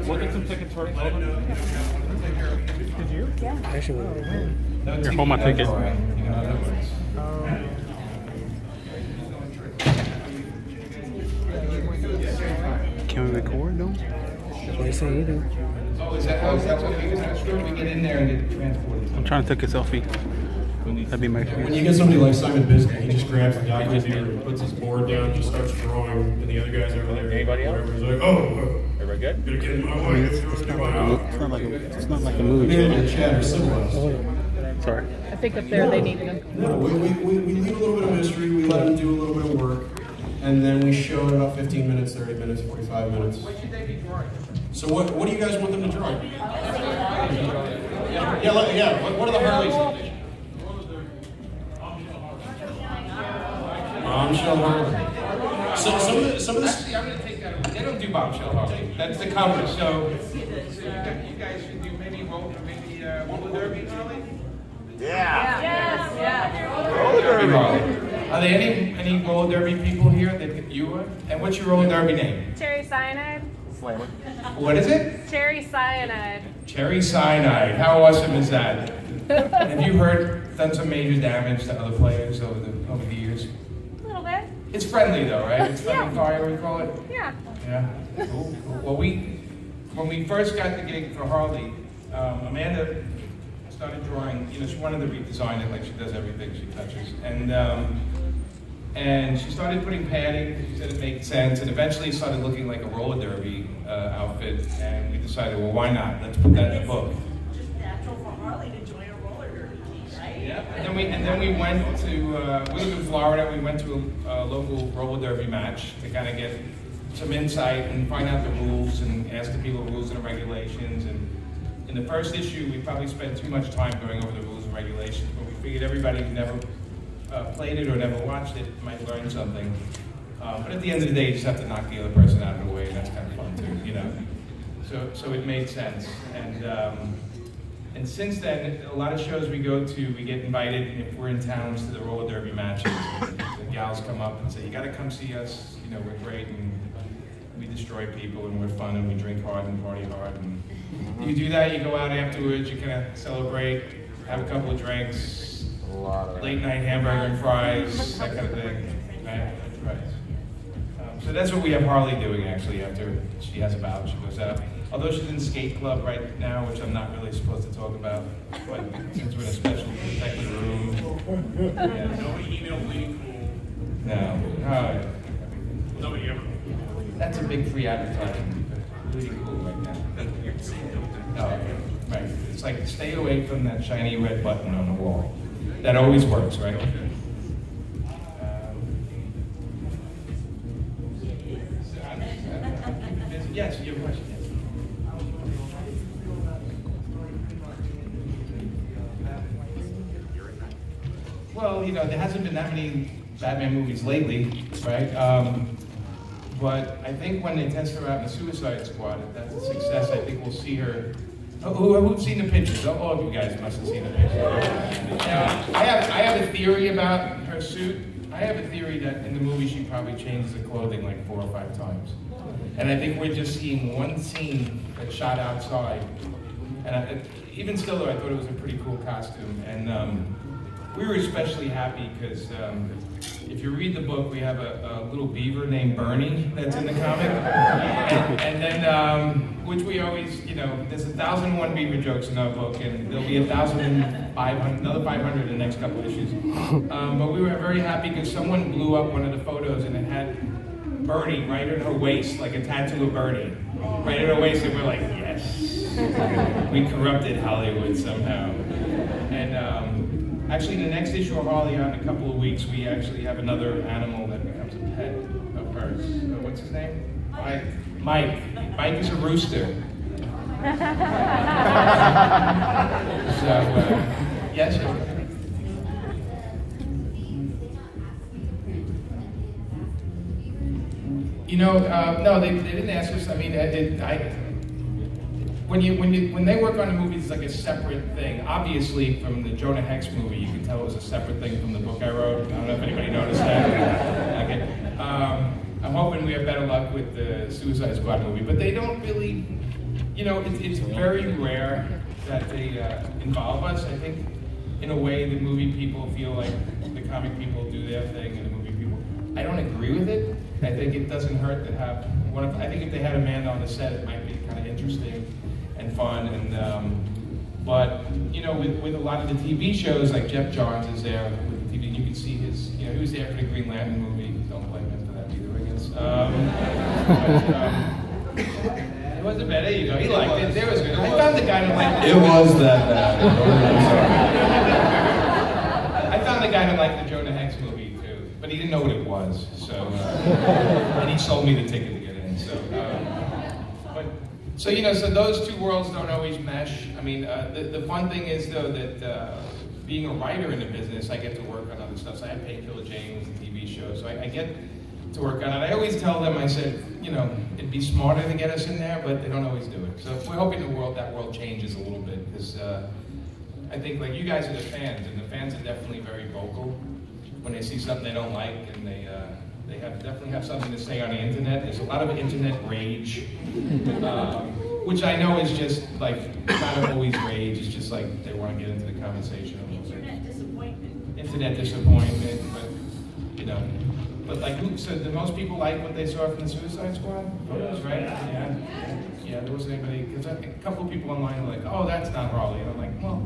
We'll get some tickets for it. Did you? Yeah. Actually, Here, hold my ticket. Can we record though? that's what I say, you know. Oh, is that what we get in there and get transported? I'm trying to take a selfie. That'd be my When you get somebody like Simon Bisley, he just grabs the document and puts his board down, just starts drawing, and the other guys over there, Anybody else? whatever, he's like, oh, Everybody good? gonna get in my I way. mean, it's not like a movie. Maybe the chat or civilized. Sorry. I think up there they needed them. No, we leave a little bit of mystery, we let them do a little bit of work, and then we show it about 15 minutes, 30 minutes, 45 minutes. What should they be drawing? So what do you guys want them to draw? Yeah, what are the Harleys? Bombshell Harley. So some of this. Actually, I'm going to take that away. They don't do Bombshell Harley. That's the cover. So you guys should do maybe roller derby Harley? Roller derby Harley. Are there any roller derby people here that you are? And what's your roller derby name? Cherry cyanide. What is it? Cherry cyanide. Cherry cyanide. How awesome is that? Have you done some major damage to other players over the years? A little bit. It's friendly though, right? It's friendly fire, we call it? Yeah. Yeah. Cool. Well, when we first got the gig for Harley, Amanda started drawing, she wanted to redesign it like she does everything she touches. And she started putting padding, she said it made sense, and eventually it started looking like a roller derby outfit, and we decided, well, why not? Let's put that in the book. Just natural for Harley to join a roller derby team, right? Yeah, and then we went to, we live in Florida, we went to a local roller derby match to kind of get some insight and find out the rules and ask the people the rules and the regulations. And in the first issue, we probably spent too much time going over the rules and regulations, but we figured everybody who never played it or never watched it might learn something. But at the end of the day, you just have to knock the other person out of the way, and that's kind of fun too, So it made sense. And since then, a lot of shows we go to, we get invited, if we're in towns, to the roller derby matches. The gals come up and say, you gotta come see us, we're great, and we destroy people, and we're fun, and we drink hard and party hard. And you do that, you go out afterwards, you kind of celebrate, have a couple of drinks, late night hamburger and fries, that kind of thing. Right? So that's what we have Harley doing actually after she has a bout. She goes out. Although she's in skate club right now, which I'm not really supposed to talk about, but since we're in a special protected room. Yeah. Nobody emailed Bleeding Cool. No. Nobody ever. That's a big free advertising. Bleeding Cool right now. Oh, right. It's like stay away from that shiny red button on the wall. That always works, right? Yes, you have a question. Well, there hasn't been that many Batman movies lately, right? But I think when they test her out in the Suicide Squad, if that's a success, I think we'll see her. Who's seen the pictures? All of you guys must have seen the pictures. I have a theory about her suit. I have a theory that in the movie she probably changes the clothing like 4 or 5 times. And I think we're just seeing one scene that's shot outside. And even still though, I thought it was a pretty cool costume. And we were especially happy because if you read the book, we have a little beaver named Bernie that's in the comic. And then, which we always, there's 1,001 beaver jokes in our book, and there'll be 1,500, another 500 in the next couple issues. But we were very happy because someone blew up one of the photos and it had Bernie right at her waist, like a tattoo of Bernie, right at her waist, and we're like, yes, we corrupted Hollywood somehow. And actually, the next issue of Harley out in a couple of weeks, we actually have another animal that becomes a pet of hers. What's his name? Mike. Mike is a rooster. So, yes. No, they didn't ask us. I mean, when they work on a movie, it's like a separate thing. Obviously, from the Jonah Hex movie, you can tell it was a separate thing from the book I wrote. I don't know if anybody noticed that. Okay. I'm hoping we have better luck with the Suicide Squad movie, but they don't really you know, it's very rare that they involve us. I think in a way the movie people feel like the comic people do their thing and the movie people. I don't agree with it. I think it doesn't hurt to have one of, I think if they had Amanda on the set, it might be kind of interesting and fun. And but you know, with a lot of the TV shows, like Jeff Johns is there with the TV. You can see his, you know, he was there for the Green Lantern movie. Don't blame him for that either, I guess. It wasn't bad. There you go. He liked it. There was good. I found the guy who liked it. It was that bad. I found the guy who liked the Jonah Hex movie too, but he didn't know what it was. So, and he sold me the ticket to get in. So you know, so those two worlds don't always mesh. I mean, the fun thing is though that being a writer in the business, I get to work on other stuff. So I have Painkiller Jane was a TV show, so I get to work on it. I always tell them, I said, you know, it'd be smarter to get us in there, but they don't always do it. So we're hoping that world changes a little bit, because I think like you guys are the fans, and the fans are definitely very vocal when they see something they don't like, and they definitely have something to say on the internet. There's a lot of internet rage, which I know is just like not always rage. It's just like they want to get into the conversation. Internet disappointment. Internet disappointment, but you know. But like, so do most people like what they saw from the Suicide Squad photos, right? Yeah, there wasn't anybody, because a couple of people online were like, oh, that's not Harley. And I'm like, well,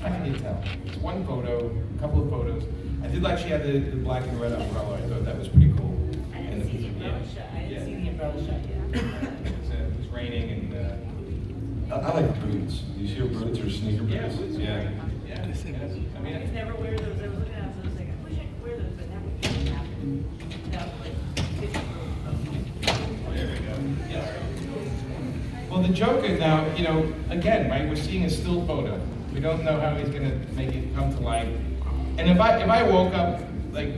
how can you tell? It's one photo, a couple of photos. I did like she had the black and red umbrella. I thought that was pretty cool. I didn't see the umbrella shot. I didn't see the umbrella shot yet. It was raining and... I like boots. Do you see her boots or sneaker boots? Yeah. I mean, I could never wear those. I was looking at them, so I was like, I wish I could wear those, but that would never happen. That was like 50 There we go. Yeah. Well, the Joker now, you know, again, right? We're seeing a still photo. We don't know how he's going to make it come to life. And if I woke up like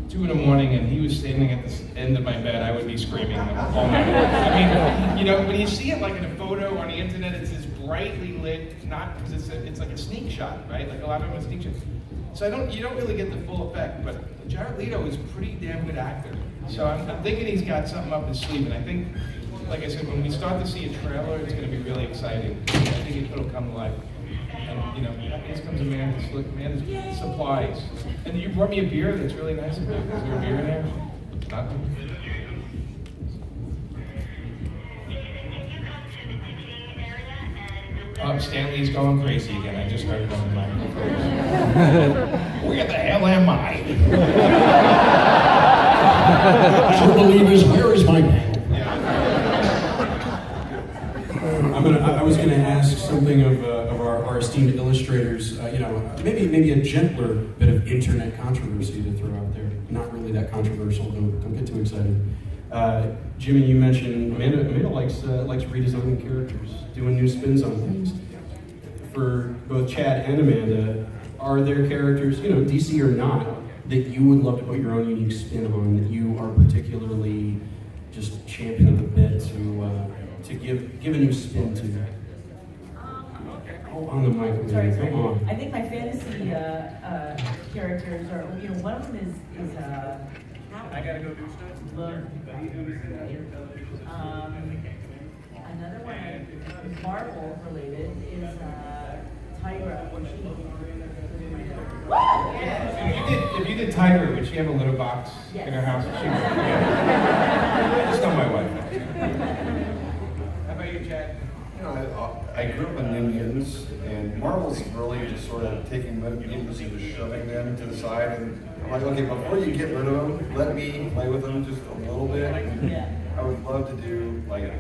2 in the morning and he was standing at the end of my bed, I would be screaming all night. I mean, you know, when you see it like in a photo on the internet, it's this brightly lit, not because it's like a sneak shot, right? Like a lot of them are sneak shots. So you don't really get the full effect. But Jared Leto is a pretty damn good actor. So I'm thinking he's got something up his sleeve, and I think, like I said, when we start to see a trailer, it's going to be really exciting. I think it'll come to life. And, you know, here comes Amanda's supplies. And you brought me a beer that's really nice of you. Is there a beer in there? Nothing? Stanley's going crazy again. I just heard it on the microphone. Where the hell am I? True believers, where is my man? I was gonna ask something of our esteemed illustrators. You know, maybe a gentler bit of internet controversy to throw out there. Not really that controversial. Don't get too excited. Jimmy, you mentioned Amanda likes redesigning characters, doing new spins on things. For both Chad and Amanda, are there characters, you know, DC or not, that you would love to put your own unique spin on, that you are particularly just championing the bit to give a new spin to? Oh, on the mic, Sorry. come on. I think my fantasy characters are, you know, one of them is I gotta go do stuff. Another one is Marvel related is Tyra. If you did Tiger, would she have a litter box in her house? That's not my wife. How about you, Chad? You know, I grew up in New Mutants, and Marvel's really just sort of taking mutants and just shoving them to the side. And I'm like, okay, before you get rid of them, let me play with them just a little bit. Yeah. I would love to do like New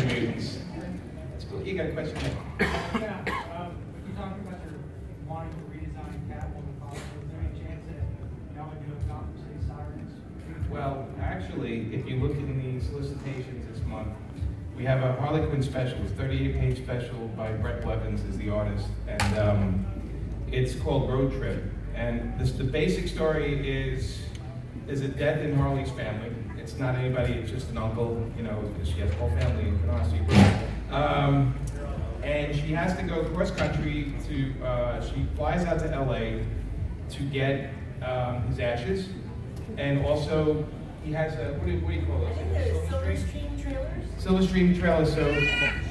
Mutants. That's cool. You got a question? Yeah, you talked about your wanting to redesign Catwoman costume. Is there any chance that y'all would do a Gotham City Sirens? Well, actually, if you look in the solicitations this month, we have a Harley Quinn special. It's a 38-page special by Brett Blevins is the artist, and it's called Road Trip. And the basic story is there's a death in Harley's family. It's not anybody, it's just an uncle, you know, because she has a whole family in Canarsie. And she has to go cross country to, she flies out to LA to get his ashes, And also, he has a, what do you call it? Silver Stream trailers? Silver Stream Trailers. So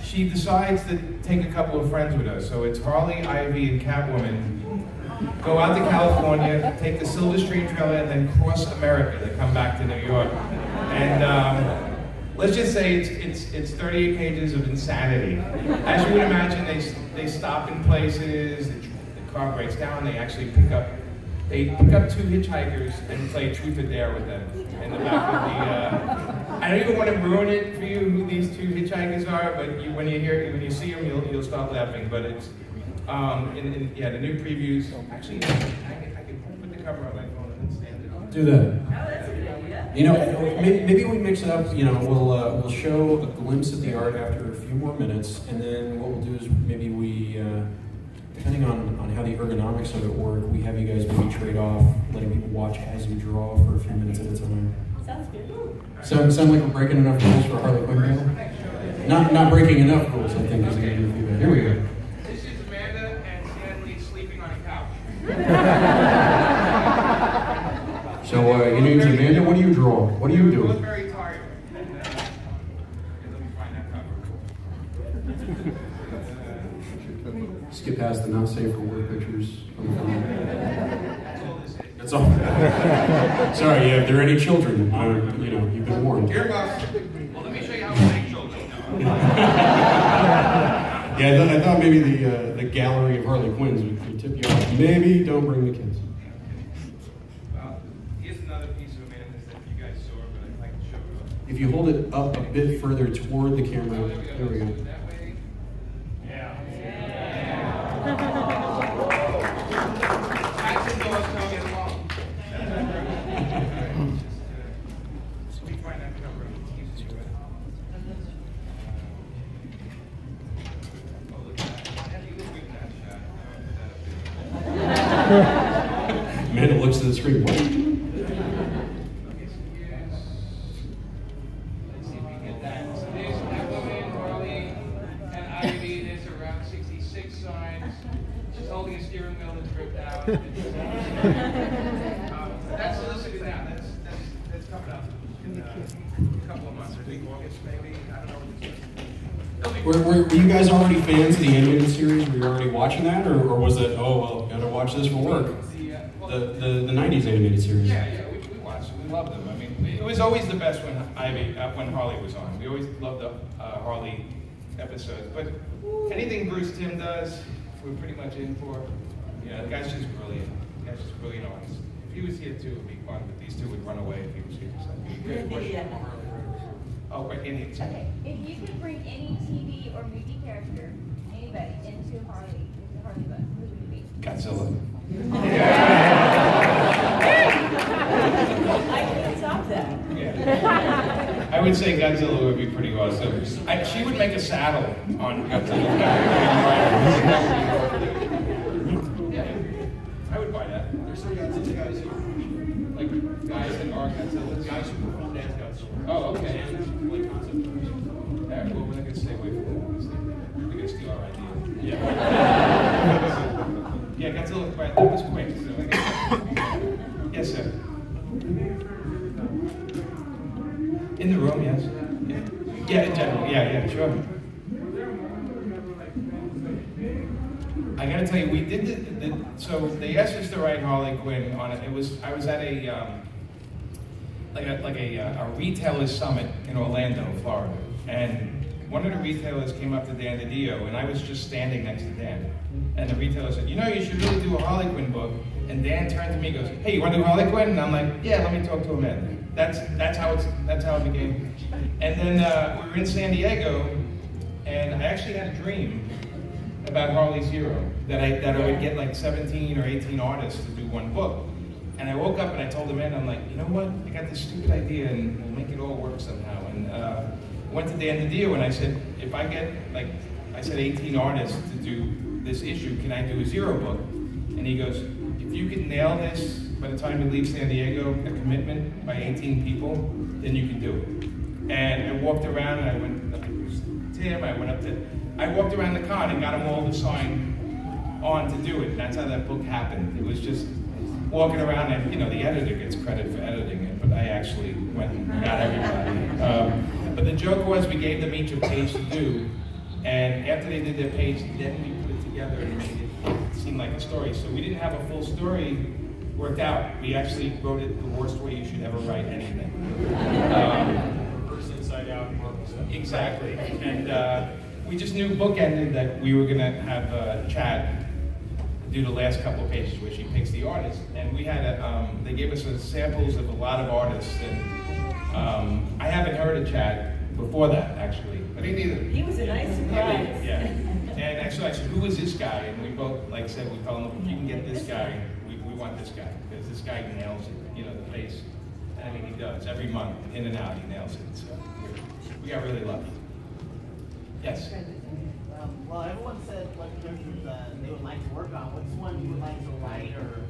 she decides to take a couple of friends with her. So it's Harley, Ivy, and Catwoman. Go out to California, take the Silver Stream trailer, and then cross America to come back to New York. And let's just say it's 38 pages of insanity. As you would imagine, they stop in places, the car breaks down, they actually pick up two hitchhikers and play truth or dare with them in the back of the. I don't even want to ruin it for you who these two hitchhikers are, but when you see them, you'll start laughing. But it's the new previews. Actually, I can put the cover on my phone and stand it on. Do that. Oh, that's a good idea. You know, maybe we mix it up. You know, we'll show a glimpse of the art after a few more minutes, and then what we'll do is maybe we, depending on how the ergonomics of it work, we have you guys maybe trade off, letting people watch as you draw for a few minutes at a time. Sounds good. Sound like we're breaking enough rules for Harley Quinn battle? Not breaking enough rules, I think, is going to be the feedback. Here we go. This is Amanda and Stanley sleeping on a couch. So your name's Amanda. What do you draw? What do you We're do? both very tired. And, let me find that cover. Skip past the not safe for work pictures on the phone. That's all. Sorry, yeah, if there are any children, you've been warned. Earmuffs. Well, let me show you how to make children. Yeah, I thought maybe the gallery of Harley Quinns would tip you off. Maybe don't bring the kids. Well, here's another piece of Amanda's that you guys saw, but I'd like to show it. If you hold it up a bit further toward the camera, there we go. That way. Yeah. Cats and dogs don't get along. Let me find that cover. It's easy to it. Oh, look at that. How do you look at that shot? Amanda looks at the screen. What? Okay, so here's, let's see if we can get that. So there's Catwoman, Harley, and Ivy. There's around 66 signs. She's holding a steering wheel that's ripped out. That's solicited now. That's coming up in a couple of months. I think August, maybe. I don't know what this is. Were you guys already fans of the animated series? Were you already watching that, or was it, oh, well, gotta watch this for work? The 90s animated series. Yeah, we watched it. We loved them. I mean, it was always the best when Harley was on. We always loved the Harley episodes. But anything Bruce Timm does, we're pretty much in for. Yeah, the guy's just brilliant. The guy's just brilliant artist. If he was here too, it would be fun. But these two would run away if he was here. So. Oh, right, any. Okay, if you could bring any TV or movie character, anybody, into Harley book, who would it be? Godzilla. I can't stop that. Yeah. I would say Godzilla would be pretty awesome. She would make a saddle on Godzilla. Yeah, I would buy that. There's some Godzilla guys here. Like guys that are Godzilla. Guys who perform as Godzilla. Oh, okay. Alright, well, we're not going to stay away from that. They're going to steal our idea. Yeah. Yeah, Godzilla, that was quick. So I guess. Yes, sir. In the room, yes. Yeah, in general. Yeah, sure. I gotta tell you, we did so they asked us to write Harley Quinn on it. I was at a retailer's summit in Orlando, Florida, and one of the retailers came up to Dan DiDio, and I was just standing next to Dan. And the retailer said, you should really do a Harley Quinn book. And Dan turned to me and goes, hey, you want to do Harley Quinn? And I'm like, yeah, let me talk to Amanda. That's how it began. And then we were in San Diego, and I actually had a dream about Harley's Hero, that I would get like 17 or 18 artists to do one book. And I woke up and I told Amanda, I'm like, you know what? I got this stupid idea, and we'll make it all work somehow. And I went to Dan DiDio and I said, if I get 18 artists to do this issue, can I do a Zero book? And he goes, if you can nail this by the time you leave San Diego, a commitment by 18 people, then you can do it. And I walked around and I went up to Tim, I walked around the con and got them all to sign on to do it. And that's how that book happened. It was just walking around, and the editor gets credit for editing. went and got everybody. But the joke was we gave them each a page to do, and after they did their page, then we put it together and made it seem like a story. So we didn't have a full story worked out. We actually wrote it the worst way you should ever write anything. Reverse inside out, Marvel stuff. Exactly. And we just knew bookended that we were going to have Chad do the last couple of pages where she picks the artist. And we had they gave us samples of a lot of artists. And I haven't heard of Chad before that, actually. Me neither. He was a nice surprise. Yeah. And actually I said, who is this guy? And we both said, we fell in love. If you can get this guy, we want this guy. Because this guy nails it, you know, the face. And I mean, he does. Every month, in and out, he nails it. So we got really lucky. Yes? Well, everyone said what characters they would like to work on. What's one you would like to write, or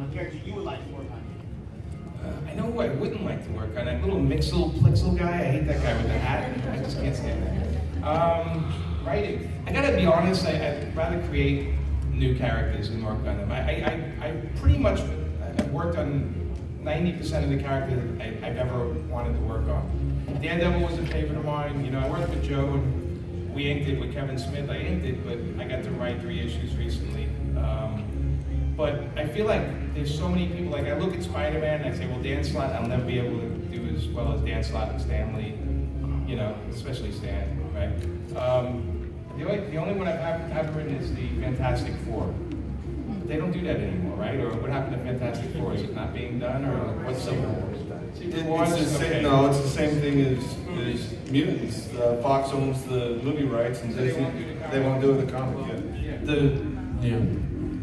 a character you would like to work on? I know who I wouldn't like to work on. That little Plixel guy. I hate that guy with the hat. I just can't stand that. Writing. I gotta be honest, I'd rather create new characters and work on them. I pretty much have worked on 90% of the characters I've ever wanted to work on. Daredevil was a favorite of mine. You know, I worked with Joe, and we inked it with Kevin Smith. I inked it, but I got to write 3 issues recently. But I feel like there's so many people, like I look at Spider-Man and I say, well, Dan Slott, I'll never be able to do as well as Dan Slott and Stan Lee, you know, especially Stan, right? The only one I've written is the Fantastic Four. But they don't do that anymore, right? Or what happened to Fantastic Four? Is it not being done, or what's the... No, it's the same thing as Mutants. Fox owns the movie rights, and they won't do the comic yet.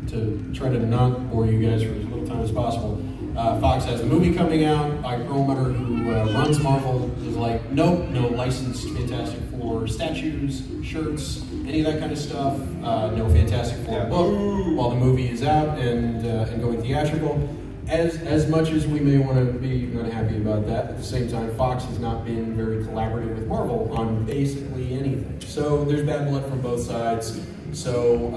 To try to not bore you guys for as little time as possible, Fox has the movie coming out. Mike Perlmutter, who runs Marvel, is like, nope, no licensed Fantastic Four statues, shirts, any of that kind of stuff. No Fantastic Four book while the movie is out and going theatrical. As much as we may want to be unhappy about that, at the same time, Fox has not been very collaborative with Marvel on basically anything. So there's bad blood from both sides. So,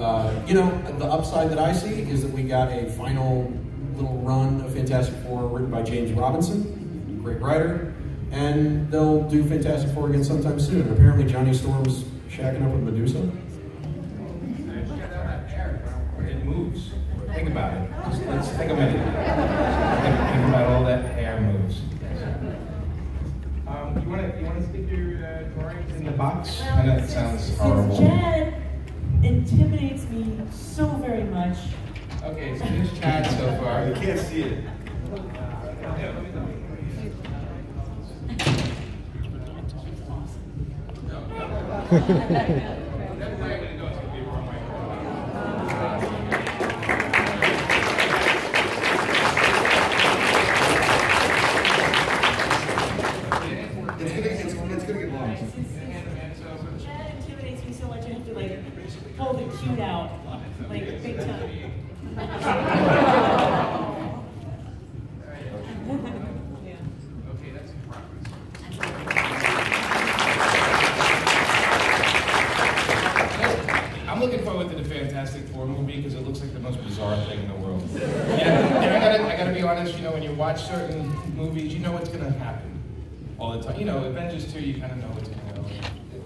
you know, the upside that I see is that we got a final little run of Fantastic Four written by James Robinson, great writer, and they'll do Fantastic Four again sometime soon. Apparently Johnny Storm's shacking up with Medusa. It moves. Think about it. Let's take a minute. Think about all that hair moves. You want to stick your drawings in the box? I know that sounds horrible. Chad intimidates me so very much. Okay, so here's Chad so far. You can't see it. It's gonna get long. Chad intimidates me so much I have to like pull the cute out, like big time. Okay, that's in progress. I'm looking forward to the Fantastic Four movie because it looks like the most bizarre thing in the world. Yeah, and I gotta be honest, you know, when you watch certain movies, you know what's gonna happen all the time. You know, Avengers 2, you kind of know what's gonna go.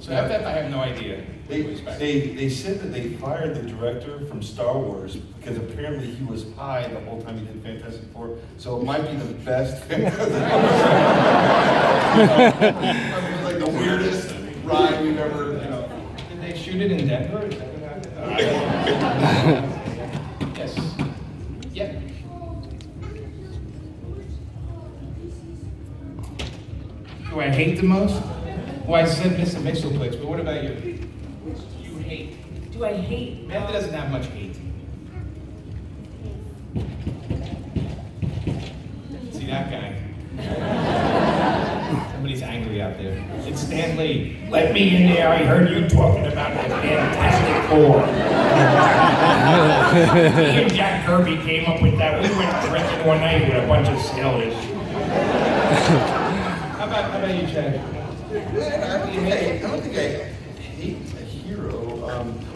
So after that, I have no idea. They said that they fired the director from Star Wars because apparently he was high the whole time he did Fantastic Four. So it might be the best. It was like the weirdest ride we've ever, you know. Did they shoot it in Denver? Is that what happened? Yes. Yeah. Who I hate the most? Well, I said Mr. Mitchellplex, but what about you? You hate? Do I hate? Amanda doesn't have much hate. See that guy? Somebody's angry out there. It's Stan Lee. Let me in there. I heard you talking about the Fantastic Four. Me and Jack Kirby came up with that. We went drinking one night with a bunch of sailors. How about you, Chad? I don't think I hate a hero.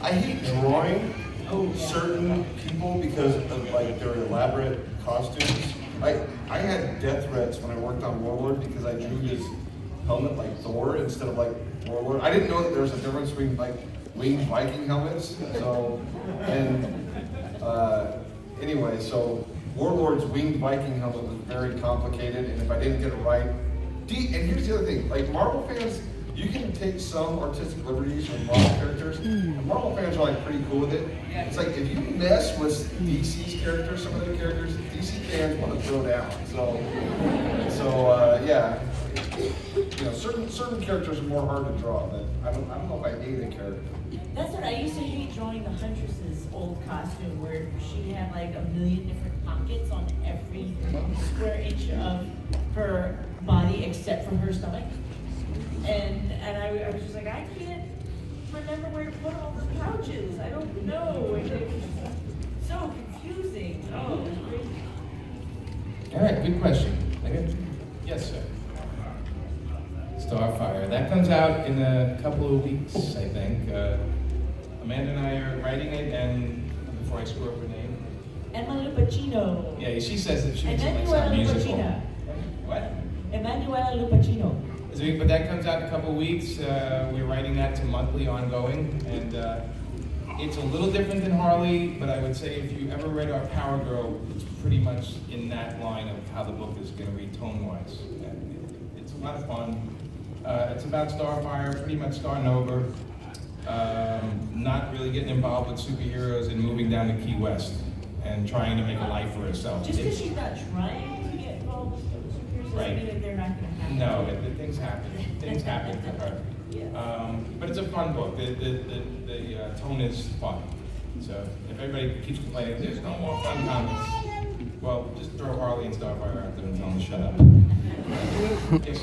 I hate drawing certain people because of like their elaborate costumes. I had death threats when I worked on Warlord because I drew his helmet like Thor instead of like Warlord. I didn't know that there was a difference between like winged Viking helmets. So, and anyway, so Warlord's winged Viking helmet was very complicated, and if I didn't get it right, and here's the other thing, like Marvel fans, you can take some artistic liberties with Marvel characters, and Marvel fans are like pretty cool with it. It's like if you mess with DC's characters, some of their characters, DC fans want to throw down. So yeah, you know, certain characters are more hard to draw. But I don't know if I hate a character. That's what I used to hate drawing the Huntress's old costume, where she had like a million different pockets on every square inch of her body except for her stomach. And I was just like, I can't remember where to put all the pouches. I don't know. And it was so confusing. Oh, it was crazy. All right, good question. Yes, sir. Starfire. That comes out in a couple of weeks, I think. Amanda and I are writing it, and before I screw up her name. Emma Lupacino. Yeah, she says that she thinks it's a musical. What? Emanuela Lupacino. But that comes out in a couple of weeks. We're writing that to monthly ongoing, and it's a little different than Harley, but I would say if you ever read our Power Girl, it's pretty much in that line of how the book is going to read tone-wise. It's a lot of fun. It's about Starfire, pretty much starting over, not really getting involved with superheroes and moving down to Key West and trying to make a life for herself. Just because she's not trying to get involved with superheroes doesn't mean that they're not going to happen. No, things happen. Things happen to her. Yeah. But it's a fun book. The tone is fun. So if everybody keeps complaining, there's no more fun comics, well, just throw Harley and Starfire out there and tell them to shut up. Yes.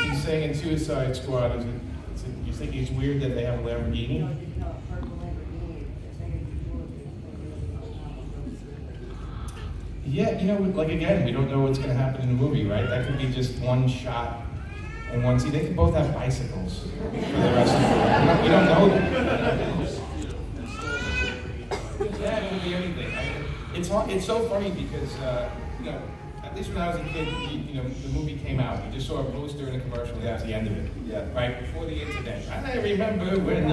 He's saying in Suicide Squad, you think it's weird that they have a Lamborghini? Yeah, you know, like again, we don't know what's going to happen in the movie, right? That could be just one shot and one scene. They could both have bicycles for the rest of the movie. We don't know that. Yeah, it could be anything. It's so funny because, you know, at least when I was a kid, you know, the movie came out. You just saw a poster and a commercial, and that's the end of it. Yeah. Right before the incident. I remember when,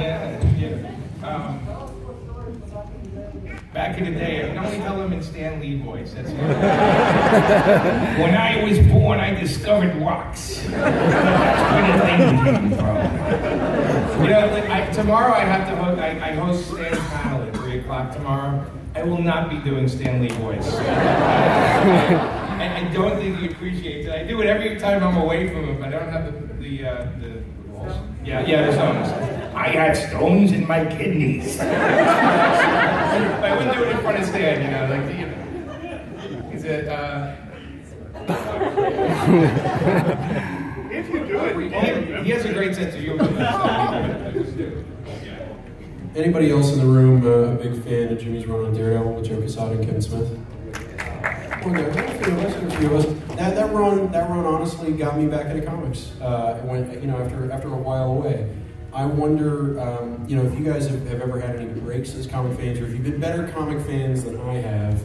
back in the day, I can only tell them in Stan Lee voice. That's it. When I was born, I discovered rocks. That's where the thing came from. You know, like tomorrow I have to host, I host Stan's panel at 3 o'clock tomorrow. I will not be doing Stan Lee voice. I don't think he appreciates it. I do it every time I'm away from him. I don't have the stones. I had stones in my kidneys. I wouldn't do it in front of Stan, you know, like, you know. He said, if you do it, he has a great sense of humor. Anybody else in the room a big fan of Jimmy's run on Daredevil with Joe Quesada and Kevin Smith? Well, there are a few of us. That run honestly got me back into comics. When, you know, after a while away. I wonder, you know, if you guys have ever had any breaks as comic fans, or if you've been better comic fans than I have,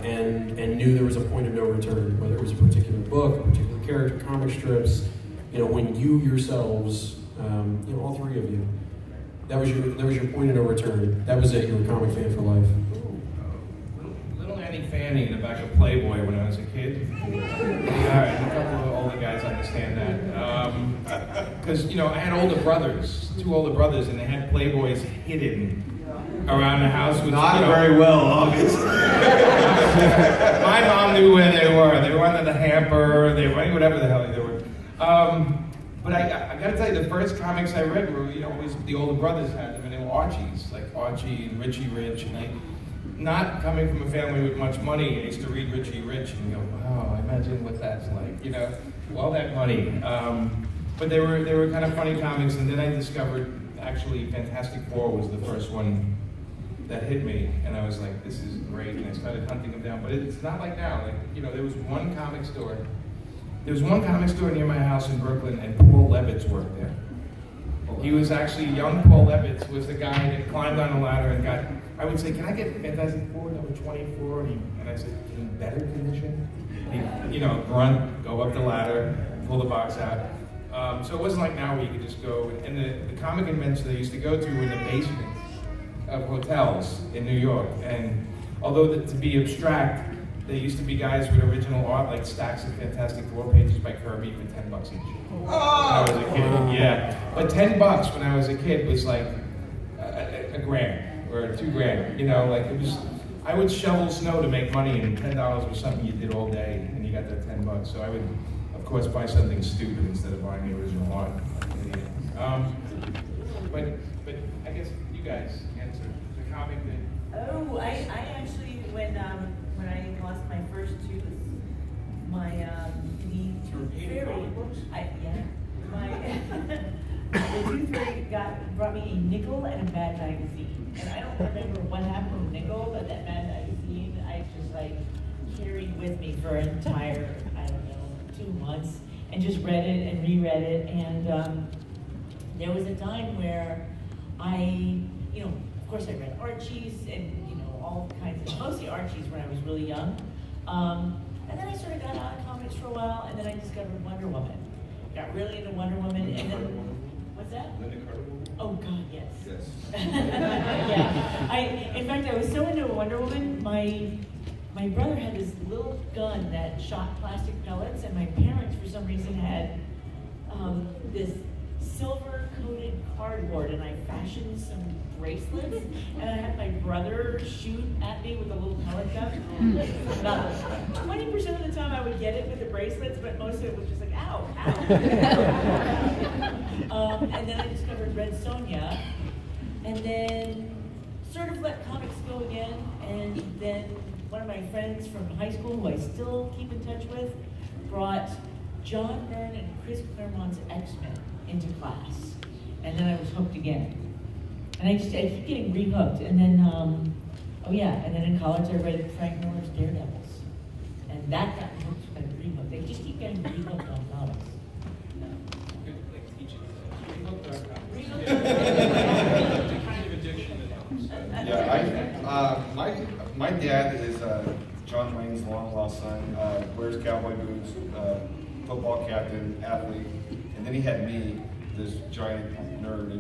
and knew there was a point of no return, whether it was a particular book, a particular character, comic strips, you know, when you yourselves, you know, all three of you, that was your point of no return. That was it. You were a comic fan for life. Little Annie Fanny in the back of Playboy when I was a kid. Yeah, a couple of older guys understand that. Because, you know, I had two older brothers, and they had Playboys hidden around the house. Which, not you know, very well, obviously. My mom knew where they were. They were under the hamper. They were whatever the hell they were. But I got to tell you, the first comics I read were, you know, always the older brothers had them, and they were Archies, like Archie and Richie Rich, and not coming from a family with much money, I used to read Richie Rich and go, wow, imagine what that's like, you know, all that money. But they were kind of funny comics, and then I discovered actually Fantastic Four was the first one that hit me, and I was like, this is great, and I started hunting them down. But it's not like now. Like, you know, there was one comic store near my house in Brooklyn, and Paul Levitz worked there. He was actually young Paul Levitz was the guy that climbed on the ladder and got. I would say, can I get Fantastic Four number 24? And I said, in better condition? He'd, grunt, go up the ladder, pull the box out. So it wasn't like now where you could just go. And the comic conventions they used to go to were in the basement of hotels in New York. And although to be abstract, there used to be guys with original art, like stacks of Fantastic Four pages by Kirby for $10 each. When I was a kid, yeah. But $10 when I was a kid was like a grand or $2,000. Like it was. I would shovel snow to make money, and $10 was something you did all day, and you got that $10. So I would, of course, buy something stupid instead of buying the original art. But I guess you guys answer the comic that. Oh, I actually when I lost my first tooth, my the tooth fairy, the tooth fairy brought me a nickel and a Mad magazine, and I don't remember what happened with nickel, but that Mad magazine I just carried with me for an entire 2 months, and just read it and reread it, and there was a time where I, of course I read Archie's and all kinds of, mostly Archie's when I was really young. And then I sort of got out of comics for a while, and then I discovered Wonder Woman. Got really into Wonder Woman, and then, what's that? Oh God, yes. Yes. Yeah. In fact, I was so into Wonder Woman, my brother had this little gun that shot plastic pellets, and my parents, for some reason, had this silver-coated cardboard, and I fashioned some bracelets, and I had my brother shoot at me with a little pellet gun. About 20% of the time I would get it with the bracelets, but most of it was just like, ow, ow. And then I discovered Red Sonja, and then sort of let comics go again, and then one of my friends from high school, who I still keep in touch with, brought John Byrne and Chris Claremont's X-Men into class, and then I was hooked again. And I keep getting re-hooked, and then, and then in college I read Frank Miller's Daredevils, and that got me hooked and re-hooked. They just keep getting re-hooked on comics. Yeah, my dad is John Wayne's long lost son. Wears cowboy boots, football captain, athlete, and then he had me, this giant nerd,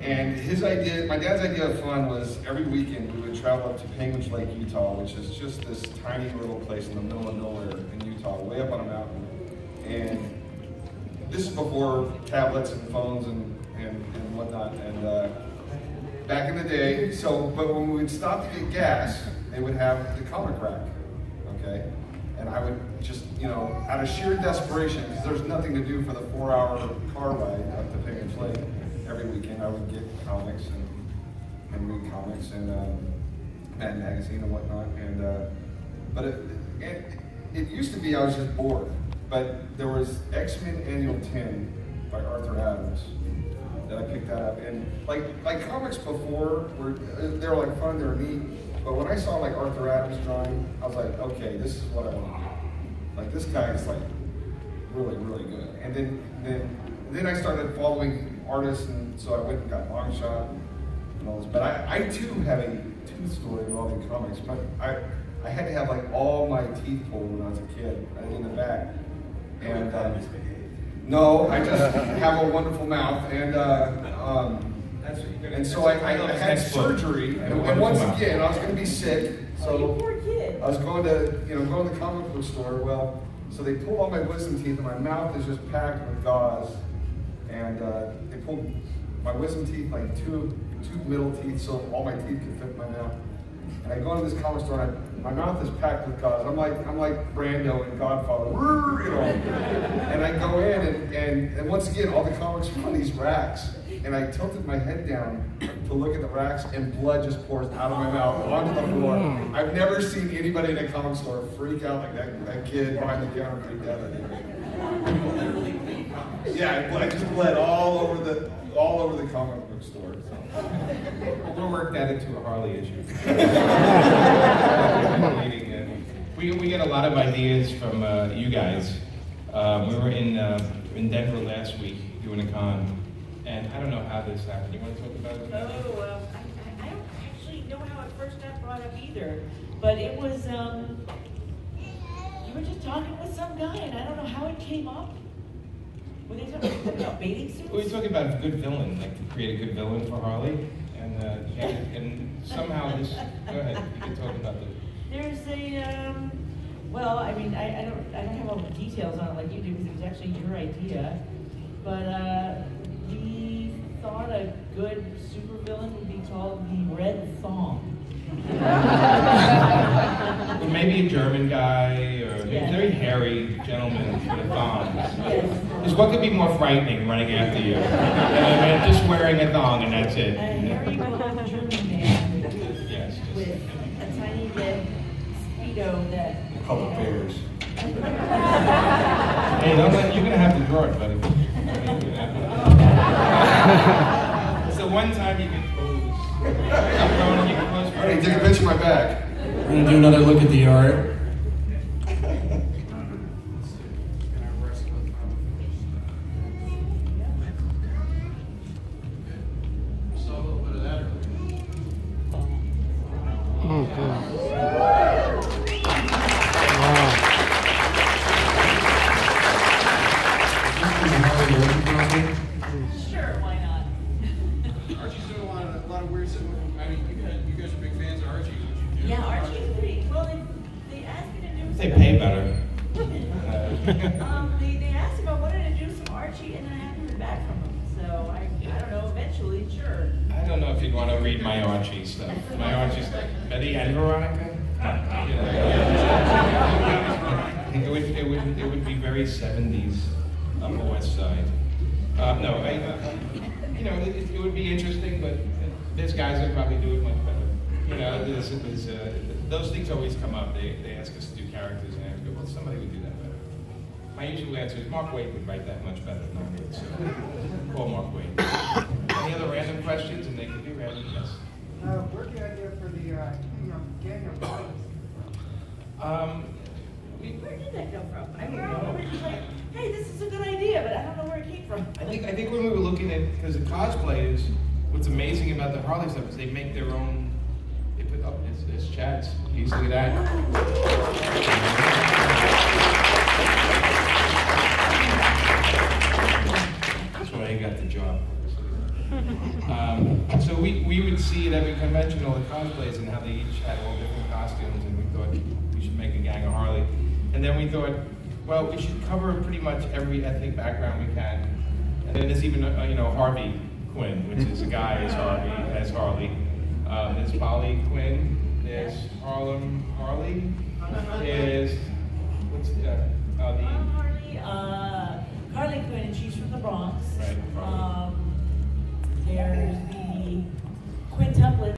and his idea, my dad's idea of fun was every weekend we would travel up to Penguins Lake, Utah, which is just this tiny little place in the middle of nowhere in Utah, way up on a mountain. And this is before tablets and phones and whatnot. And back in the day, but when we would stop to get gas, they would have the comic rack, okay? And I would just, out of sheer desperation, because there's nothing to do for the 4-hour car ride up to Penguins Lake, every weekend I would get comics and read comics and Mad Magazine and whatnot. And but it used to be I was just bored. But there was X-Men Annual 10 by Arthur Adams that I picked that up. And like comics before they were like fun, they were neat. But when I saw like Arthur Adams drawing, I was like, okay, this is what I want to do. Like this guy is like really, really good. And then I started following artists, and so I went and got Longshot and all this. But I too have a tooth story involving comics. But I had to have like all my teeth pulled when I was a kid, in the back. And no, I just have a wonderful mouth, and so I had surgery, and once again I was going to be sick, so I was going to go to the comic book store. Well, so they pulled all my wisdom teeth, and my mouth is just packed with gauze, and they pulled my wisdom teeth, like two middle teeth, so all my teeth could fit in my mouth. And I go into this comic store, and my mouth is packed with gauze. I'm like Brando in Godfather, and I go in, and once again, all the comics are on these racks, and I tilted my head down to look at the racks, and blood just pours out of my mouth onto the floor. I've never seen anybody in a comic store freak out like that kid behind the counter freaked out. Yeah, I just bled all over the comic book store. So. We'll work that into a Harley issue. We get a lot of ideas from you guys. We were in Denver last week doing a con, And I don't know how this happened. You want to talk about it? Oh, I don't actually know how it first got brought up either, but it was, you were just talking with some guy, and I don't know how it came up. Were they talking about bathing suits? We were talking about a good villain, like to create a good villain for Harley, and somehow this. Go ahead, you can talk about this. There's a, well, I mean, I don't have all the details on it like you do, because it was actually your idea, but we thought a good supervillain would be called the Red Thong. Or maybe a German guy, or a very hairy gentleman with a thong. Because what could be more frightening running after you than just wearing a thong and that's it? A hairy blonde German man with a tiny red Speedo that... A couple of bears. Hey, don't let, you're going to have to draw it, buddy. It's the one time you can pose. Alright, take a picture of my back. We're going to do another look at the art. Oh, God. Sure, why not? Archie's doing a lot of weird stuff. I mean, you guys are big fans of Archie. Yeah, Archie's pretty, well, they asked me to do They pay better. they asked if I wanted to do some Archie, and I haven't heard back from them. So I don't know, eventually, sure. I don't know if you'd want to read my Archie stuff. My Archie stuff. Betty and Veronica? You know, it would be very 70s on the West Side. No, you know, it would be interesting, but there's guys that probably do it much better. You know, those things always come up. They ask us to do characters, and I go, well, somebody would do that better. My usual answer is Mark Waid would write that much better than I would, so call Mark Waid. Any other random questions? And they can be random, yes. Where's the idea for the gang of boys? Where did that come from? I mean, we're just like, hey, this is a good idea, but I don't know where it came from. I think when we were looking at, because the cosplayers, what's amazing about the Harley stuff is they make their own, they put up, it's Chad's piece, look at that. That's why I got the job. So we would see at every convention all the cosplays and how they each had all different costumes, and we thought we should make a gang of Harley. And then we thought, well, we should cover pretty much every ethnic background we can. And then there's even, you know, Harley Quinn, which is a guy as Harley. There's Polly Quinn. There's Harlem Harley. There's